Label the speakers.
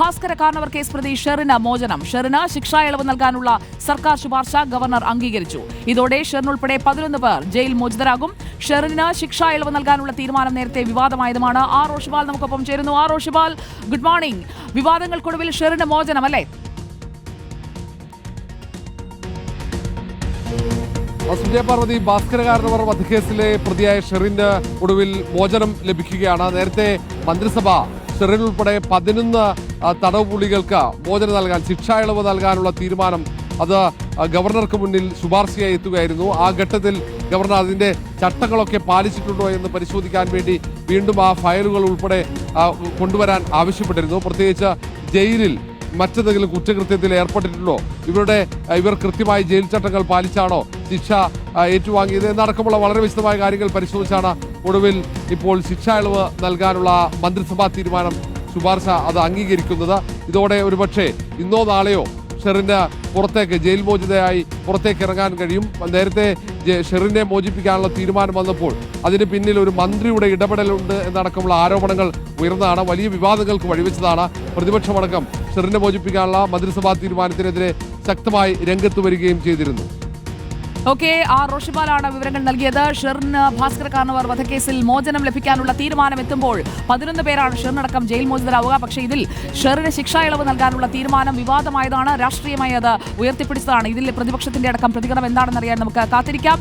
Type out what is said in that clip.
Speaker 1: Bhaskara കാർണവർ case പ്രതി ഷെറിന് മോചനം. ഷെറിന് ശിക്ഷാ ഇളവ് നൽകാനുള്ള സർക്കാർ ശുപാർശ ഗവർണർ അംഗീകരിച്ചു. ഇതോടെ ഷെറിൻ ഉൾപ്പെടെ 11 പേർ ജയിൽ മോചിതരാകും. ഷെറിന് ശിക്ഷാ ഇളവ് നൽകാനുള്ള തീരുമാനം നേരത്തെ വിവാദമായതുമാണ്. ആർ റോഷിപാൽ നമുക്കൊപ്പം ചേരുന്നു. R Roshipal, good morning. വിവാദങ്ങൾക്കൊടുവിൽ ഷെറിന് മോചനം അല്ലേ?
Speaker 2: സുജയപാർവതി, ഭാസ്കര കാർണവർ വധക്കേസിലെ പ്രതിയായ ഷെറിന് ഒടുവിൽ മോചനം ലഭിക്കുകയാണ്. നേരത്തെ മന്ത്രിസഭ ഷെറിൻ ഉൾപ്പെടെ 11 തടവ് പുള്ളികൾക്ക് മോചനം നൽകാൻ, ശിക്ഷാ ഇളവ് നൽകാനുള്ള തീരുമാനം അത് ഗവർണർക്ക് മുന്നിൽ ശുപാർശയായി എത്തുകയായിരുന്നു. ആ ഘട്ടത്തിൽ ഗവർണർ അതിന്റെ ചട്ടങ്ങളൊക്കെ പാലിച്ചിട്ടുണ്ടോ എന്ന് പരിശോധിക്കാൻ വേണ്ടി വീണ്ടും ആ ഫയലുകൾ ഉൾപ്പെടെ കൊണ്ടുവരാൻ ആവശ്യപ്പെട്ടിരുന്നു. പ്രത്യേകിച്ച് ജയിലിൽ മറ്റെന്തെങ്കിലും കുറ്റകൃത്യത്തിൽ ഏർപ്പെട്ടിട്ടുണ്ടോ, ഇവർ കൃത്യമായി ജയിൽ ചട്ടങ്ങൾ പാലിച്ചാണോ ശിക്ഷ ഏറ്റുവാങ്ങിയത് എന്നടക്കമുള്ള വളരെ വിശദമായ കാര്യങ്ങൾ പരിശോധിച്ചാണ് ഒടുവിൽ ഇപ്പോൾ ശിക്ഷാ ഇളവ് നൽകാനുള്ള മന്ത്രിസഭാ തീരുമാനം ശുപാർശ അത് അംഗീകരിക്കുന്നത്. ഇതോടെ ഒരുപക്ഷെ ഇന്നോ നാളെയോ ഷെറിന് പുറത്തേക്ക് ജയിൽ മോചിതയായി പുറത്തേക്ക് ഇറങ്ങാൻ കഴിയും. നേരത്തെ ഷെറിനെ മോചിപ്പിക്കാനുള്ള തീരുമാനം വന്നപ്പോൾ അതിന് പിന്നിൽ ഒരു മന്ത്രിയുടെ ഇടപെടലുണ്ട് എന്നടക്കമുള്ള ആരോപണങ്ങൾ ഉയർന്നതാണ്, വലിയ വിവാദങ്ങൾക്ക് വഴിവെച്ചതാണ്. പ്രതിപക്ഷമടക്കം ഷെറിനെ മോചിപ്പിക്കാനുള്ള മന്ത്രിസഭാ തീരുമാനത്തിനെതിരെ ശക്തമായി രംഗത്ത് വരികയും ചെയ്തിരുന്നു.
Speaker 1: ഓക്കെ, ആർ റോഷിപാലാണ് വിവരങ്ങൾ നൽകിയത്. ഷെറിന് ഭാസ്കര കാർണവർ വധക്കേസിൽ മോചനം ലഭിക്കാനുള്ള തീരുമാനം എത്തുമ്പോൾ 11 പേരാണ് ഷെറിനടക്കം ജയിൽ മോചിതരാവുക. പക്ഷേ ഇതിൽ ഷെറിന് ശിക്ഷാ ഇളവ് നൽകാനുള്ള തീരുമാനം വിവാദമായതാണ്, രാഷ്ട്രീയമായി അത് ഉയർത്തിപ്പിടിച്ചതാണ്. ഇതിൽ പ്രതിപക്ഷത്തിന്റെ അടക്കം പ്രതികരണം എന്താണെന്നറിയാൻ നമുക്ക് കാത്തിരിക്കാം.